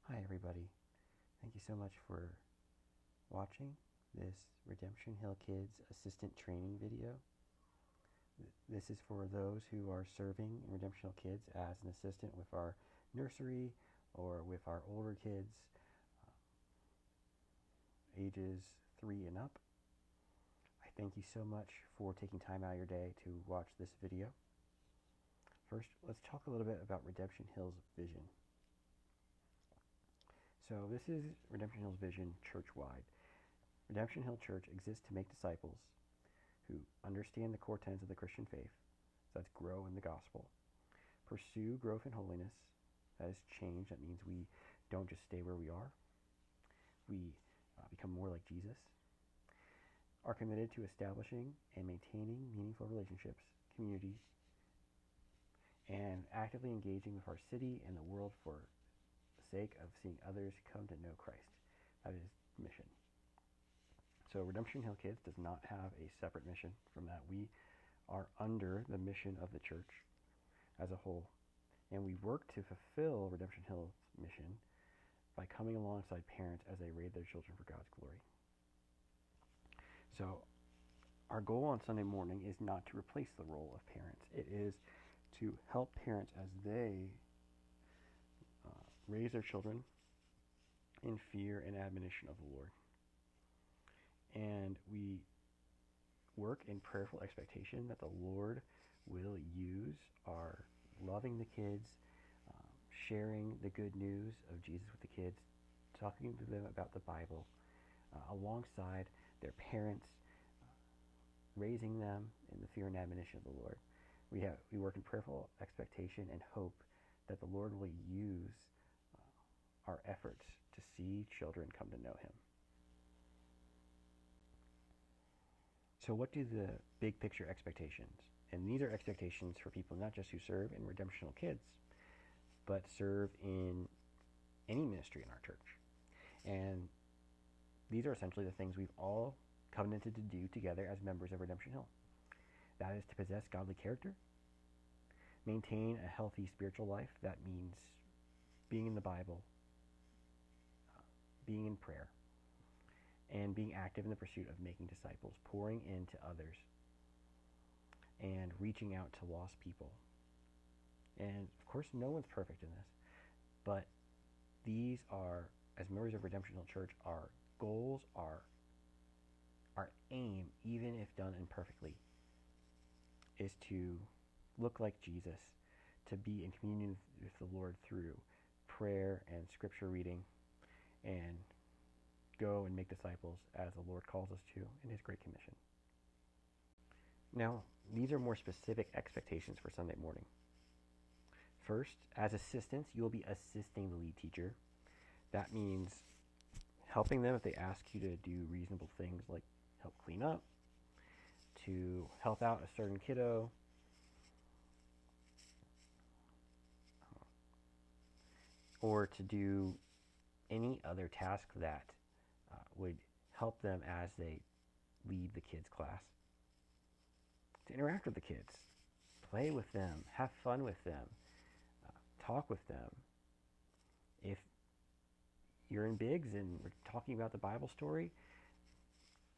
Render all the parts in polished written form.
Hi everybody. Thank you so much for watching this Redemption Hill Kids Assistant Training video. This is for those who are serving in Redemption Hill Kids as an assistant with our nursery or with our older kids, ages 3 and up. I thank you so much for taking time out of your day to watch this video. First, let's talk a little bit about Redemption Hill's vision. So this is Redemption Hill's vision church-wide. Redemption Hill Church exists to make disciples who understand the core tenets of the Christian faith, so that's grow in the gospel, pursue growth in holiness, that is change, that means we don't just stay where we are, we become more like Jesus, are committed to establishing and maintaining meaningful relationships, communities, and actively engaging with our city and the world for the sake of seeing others come to know Christ. That is mission. So Redemption Hill Kids does not have a separate mission from that. We are under the mission of the church as a whole, and we work to fulfill Redemption Hill's mission by coming alongside parents as they raise their children for God's glory. So our goal on Sunday morning is not to replace the role of parents. It is to help parents as they raise their children in fear and admonition of the Lord. And we work in prayerful expectation that the Lord will use our loving the kids, sharing the good news of Jesus with the kids, talking to them about the Bible, alongside their parents, raising them in the fear and admonition of the Lord. We work in prayerful expectation and hope that the Lord will use our efforts to see children come to know Him. So what do the big picture expectations? And these are expectations for people not just who serve in Redemption Hill Kids, but serve in any ministry in our church. And these are essentially the things we've all covenanted to do together as members of Redemption Hill. That is to possess godly character, maintain a healthy spiritual life. That means being in the Bible, being in prayer, and being active in the pursuit of making disciples, pouring into others, and reaching out to lost people. And of course, no one's perfect in this, but these are, as members of Redemption Hill Church, our goals, our aim, even if done imperfectly, is to look like Jesus, to be in communion with the Lord through prayer and scripture reading, and go and make disciples as the Lord calls us to in His Great Commission. Now, these are more specific expectations for Sunday morning. First, as assistants, you will be assisting the lead teacher. That means helping them if they ask you to do reasonable things like help clean up, to help out a certain kiddo, or to do any other task that would help them as they lead the kids' class. To interact with the kids, play with them, have fun with them, talk with them. If you're in Biggs and we're talking about the Bible story,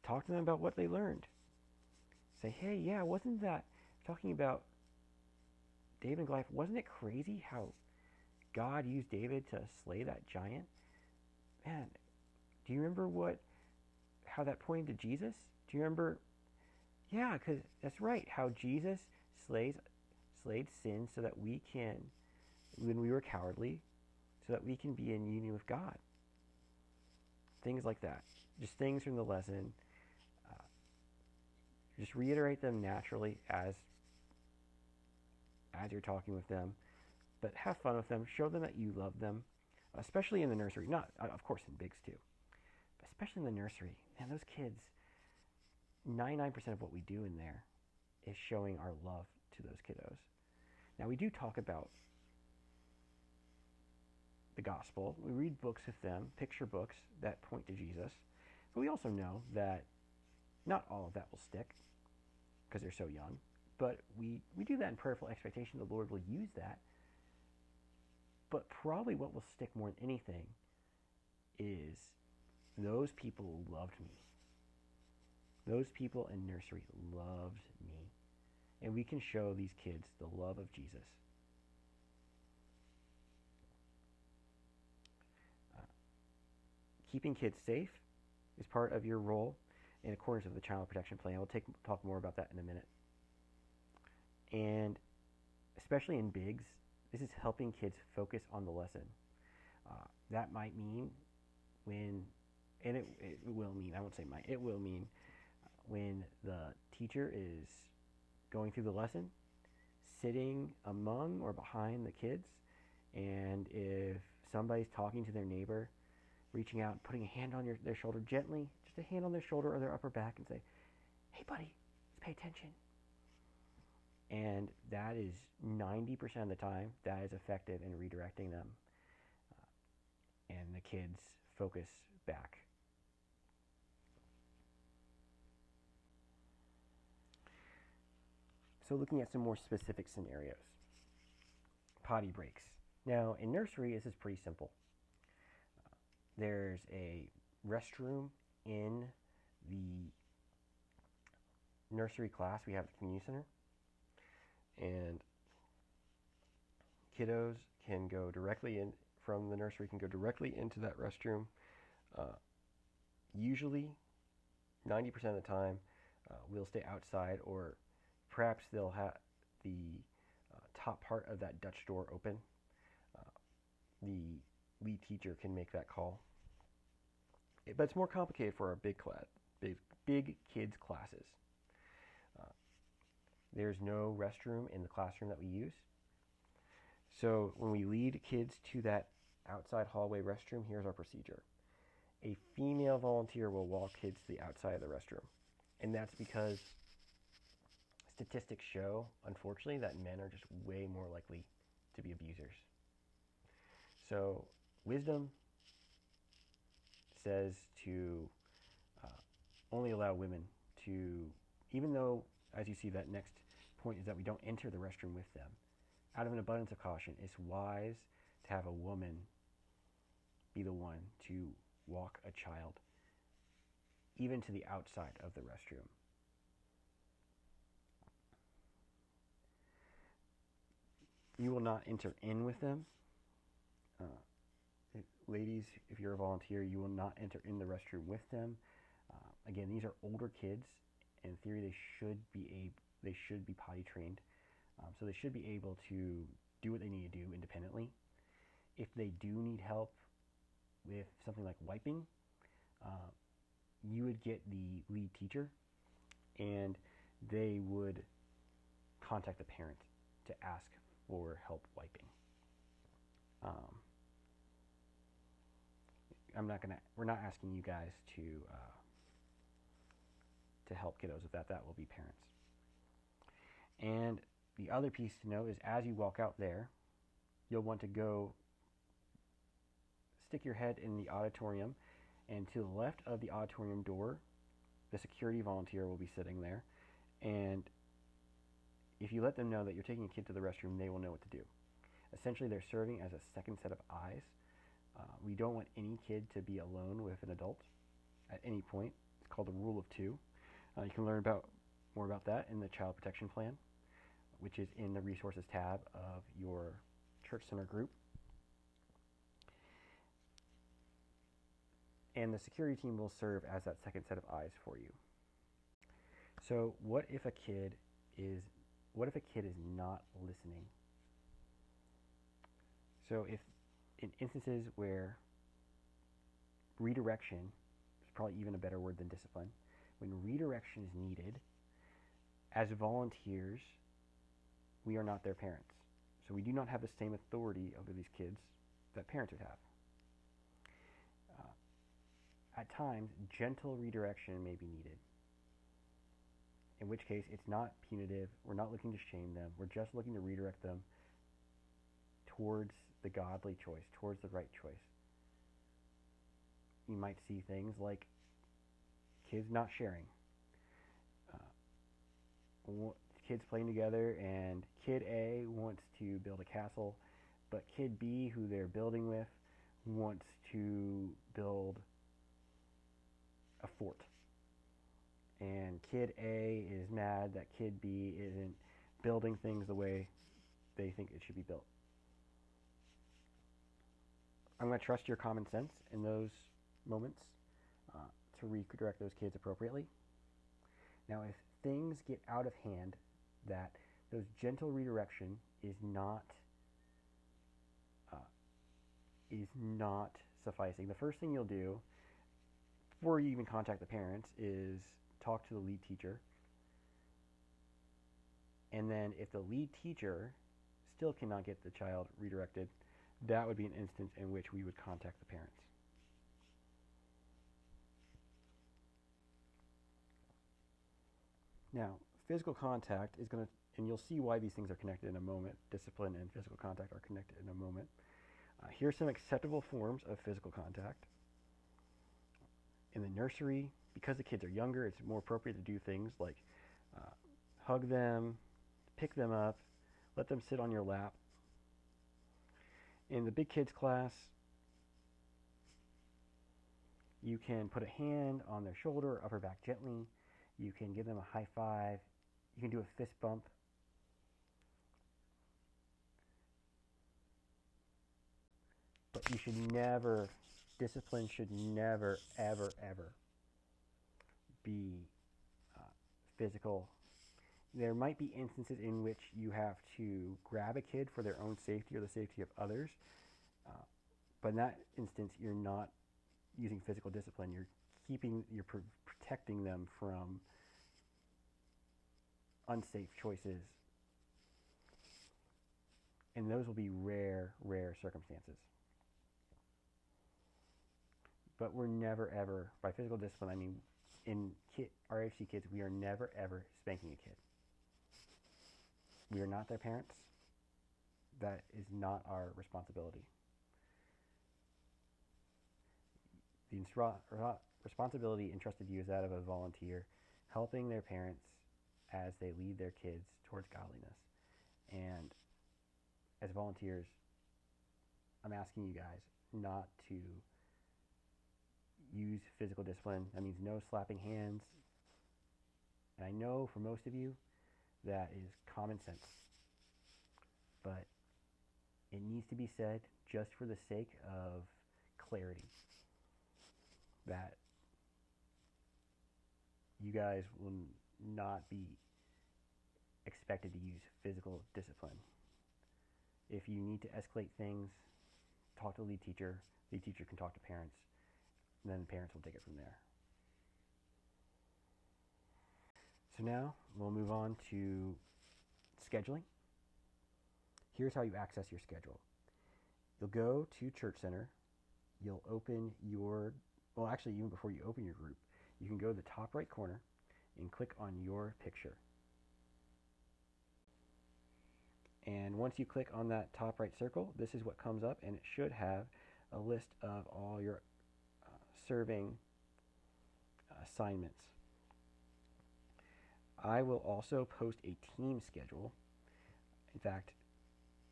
talk to them about what they learned. Say, hey, yeah, wasn't that, talking about David and Goliath, wasn't it crazy how God used David to slay that giant? Man, do you remember how that pointed to Jesus? Do you remember? Yeah, because that's right, how Jesus slayed sin so that we can, when we were cowardly, so that we can be in union with God. Things like that. Just things from the lesson. Just reiterate them naturally as you're talking with them, but have fun with them. Show them that you love them, especially in the nursery. Not, of course, in Biggs too, but especially in the nursery. Man, those kids, 99% of what we do in there is showing our love to those kiddos. Now, we do talk about the gospel. We read books with them, picture books that point to Jesus, but we also know that not all of that will stick because they're so young, but we do that in prayerful expectation the Lord will use that But probably what will stick more than anything is those people loved me. Those people in nursery loved me. And we can show these kids the love of Jesus. Uh, Keeping kids safe is part of your role in accordance with the Child Protection Plan. We'll talk more about that in a minute. And especially in BIGS, this is helping kids focus on the lesson. That might mean when, and it will mean, I won't say might, it will mean when the teacher is going through the lesson, sitting among or behind the kids, and if somebody's talking to their neighbor, reaching out, putting a hand on their shoulder gently, just a hand on their shoulder or their upper back, and say, "Hey buddy, let's pay attention." And that is 90% of the time, that is effective in redirecting them. And the kids focus back. So looking at some more specific scenarios. Potty breaks. Now, in nursery, this is pretty simple. There's a restroom in the nursery class we have at the community center. And kiddos can go directly in from the nursery, can go directly into that restroom. Usually, 90% of the time, we'll stay outside, or perhaps they'll have the top part of that Dutch door open. The lead teacher can make that call. But it's more complicated for our big kids classes. There's no restroom in the classroom that we use. So when we lead kids to that outside hallway restroom, here's our procedure. A female volunteer will walk kids to the outside of the restroom. And that's because statistics show, unfortunately, that men are just way more likely to be abusers. So wisdom says to only allow women to, even though, as you see, that next point is that we don't enter the restroom with them. Out of an abundance of caution, it's wise to have a woman be the one to walk a child even to the outside of the restroom. You will not enter in with them. Ladies, if you're a volunteer, you will not enter in the restroom with them. Again, these are older kids. In theory, they should be potty trained. So they should be able to do what they need to do independently. If they do need help with something like wiping, you would get the lead teacher, and they would contact the parent to ask for help wiping. We're not asking you guys to help kiddos with that. That will be parents. And the other piece to know is, as you walk out there, you'll want to go stick your head in the auditorium, and to the left of the auditorium door, the security volunteer will be sitting there. And if you let them know that you're taking a kid to the restroom, they will know what to do. Essentially, they're serving as a second set of eyes. We don't want any kid to be alone with an adult at any point. It's called the rule of two. You can learn more about that in the Child Protection Plan, which is in the resources tab of your church center group. And the security team will serve as that second set of eyes for you. So what if a kid is not listening? So if in instances where redirection is probably even a better word than discipline, when redirection is needed, as volunteers, we are not their parents. So we do not have the same authority over these kids that parents would have. At times, gentle redirection may be needed, in which case it's not punitive. We're not looking to shame them. We're just looking to redirect them towards the godly choice, towards the right choice. You might see things like kids not sharing, kids playing together, and kid A wants to build a castle but kid B, who they're building with, wants to build a fort. And kid A is mad that kid B isn't building things the way they think it should be built. I'm going to trust your common sense in those moments to redirect those kids appropriately. Now, if things get out of hand, that those gentle redirection is not sufficing. The first thing you'll do before you even contact the parents is talk to the lead teacher. And then if the lead teacher still cannot get the child redirected, that would be an instance in which we would contact the parents. Now, physical contact is going to, and you'll see why these things are connected in a moment. Discipline and physical contact are connected in a moment. Here are some acceptable forms of physical contact. In the nursery, because the kids are younger, it's more appropriate to do things like hug them, pick them up, let them sit on your lap. In the big kids class, you can put a hand on their shoulder, upper back gently. You can give them a high five. You can do a fist bump. But you should never, discipline should never, ever, ever be physical. There might be instances in which you have to grab a kid for their own safety or the safety of others. But in that instance, you're not using physical discipline. You're protecting them from unsafe choices. And those will be rare, rare circumstances. But we're never, ever, by physical discipline, I mean, in RHC kids, we are never, ever spanking a kid. We are not their parents. That is not our responsibility. The responsibility entrusted to you is that of a volunteer, helping their parents as they lead their kids towards godliness. And as volunteers, I'm asking you guys not to use physical discipline. That means no slapping hands. And I know for most of you that is common sense. But it needs to be said just for the sake of clarity, that you guys will not be expected to use physical discipline. If you need to escalate things, talk to the lead teacher. The lead teacher can talk to parents, and then the parents will take it from there. So now we'll move on to scheduling. Here's how you access your schedule. You'll go to Church Center. You'll open your, well, actually, even before you open your group, you can go to the top right corner and click on your picture. And once you click on that top right circle, this is what comes up, and it should have a list of all your serving assignments. I will also post a team schedule. In fact,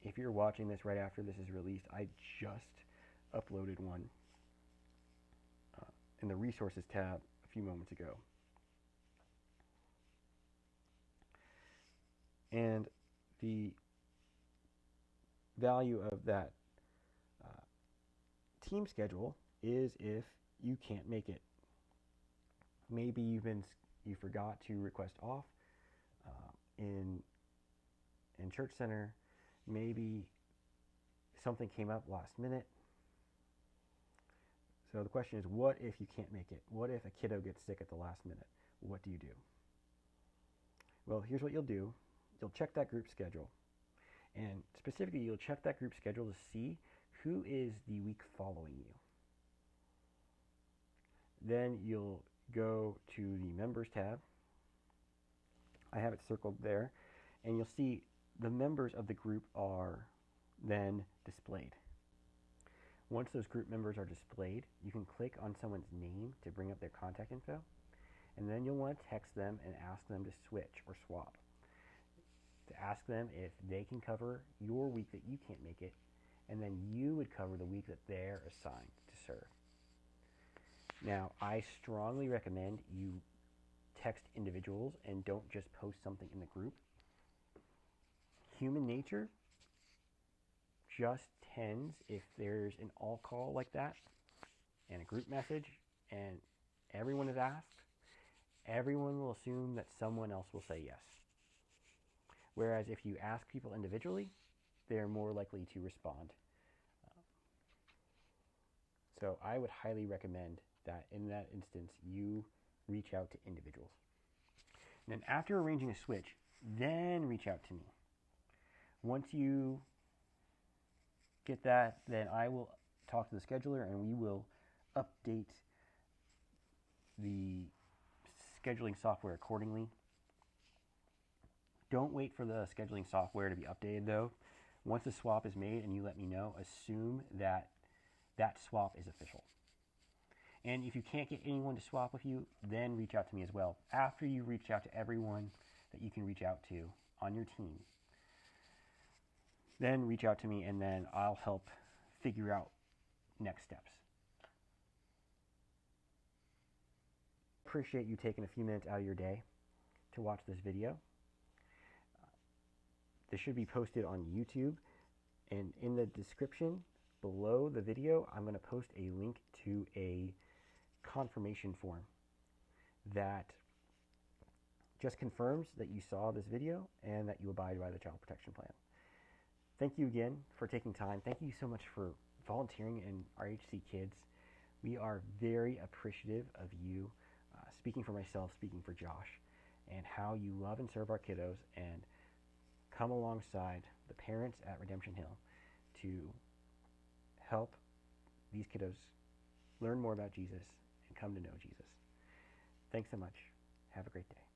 if you're watching this right after this is released, I just uploaded one in the resources tab a few moments ago. And the value of that team schedule is if you can't make it. Maybe you forgot to request off in Church Center. Maybe something came up last minute. So the question is, what if you can't make it? What if a kiddo gets sick at the last minute? What do you do? Well, here's what you'll do. You'll check that group schedule. And specifically, you'll check that group schedule to see who is the week following you. Then you'll go to the Members tab. I have it circled there. And you'll see the members of the group are then displayed. Once those group members are displayed, you can click on someone's name to bring up their contact info. And then you'll want to text them and ask them to switch or swap. To ask them if they can cover your week that you can't make it, and then you would cover the week that they're assigned to serve. Now, I strongly recommend you text individuals and don't just post something in the group. Human nature just tends, if there's an all call like that and a group message and everyone is asked, everyone will assume that someone else will say yes. Whereas if you ask people individually, they're more likely to respond. So I would highly recommend that in that instance, you reach out to individuals. And then after arranging a switch, then reach out to me. Once you get that, then I will talk to the scheduler and we will update the scheduling software accordingly. Don't wait for the scheduling software to be updated though. Once the swap is made and you let me know, assume that that swap is official. And if you can't get anyone to swap with you, then reach out to me as well. After you reach out to everyone that you can reach out to on your team, then reach out to me and then I'll help figure out next steps. Appreciate you taking a few minutes out of your day to watch this video. This should be posted on YouTube, and in the description below the video, I'm going to post a link to a confirmation form that just confirms that you saw this video and that you abide by the child protection plan. Thank you again for taking time. Thank you so much for volunteering in RHC Kids. We are very appreciative of you, speaking for myself, speaking for Josh, and how you love and serve our kiddos and come alongside the parents at Redemption Hill to help these kiddos learn more about Jesus and come to know Jesus. Thanks so much. Have a great day.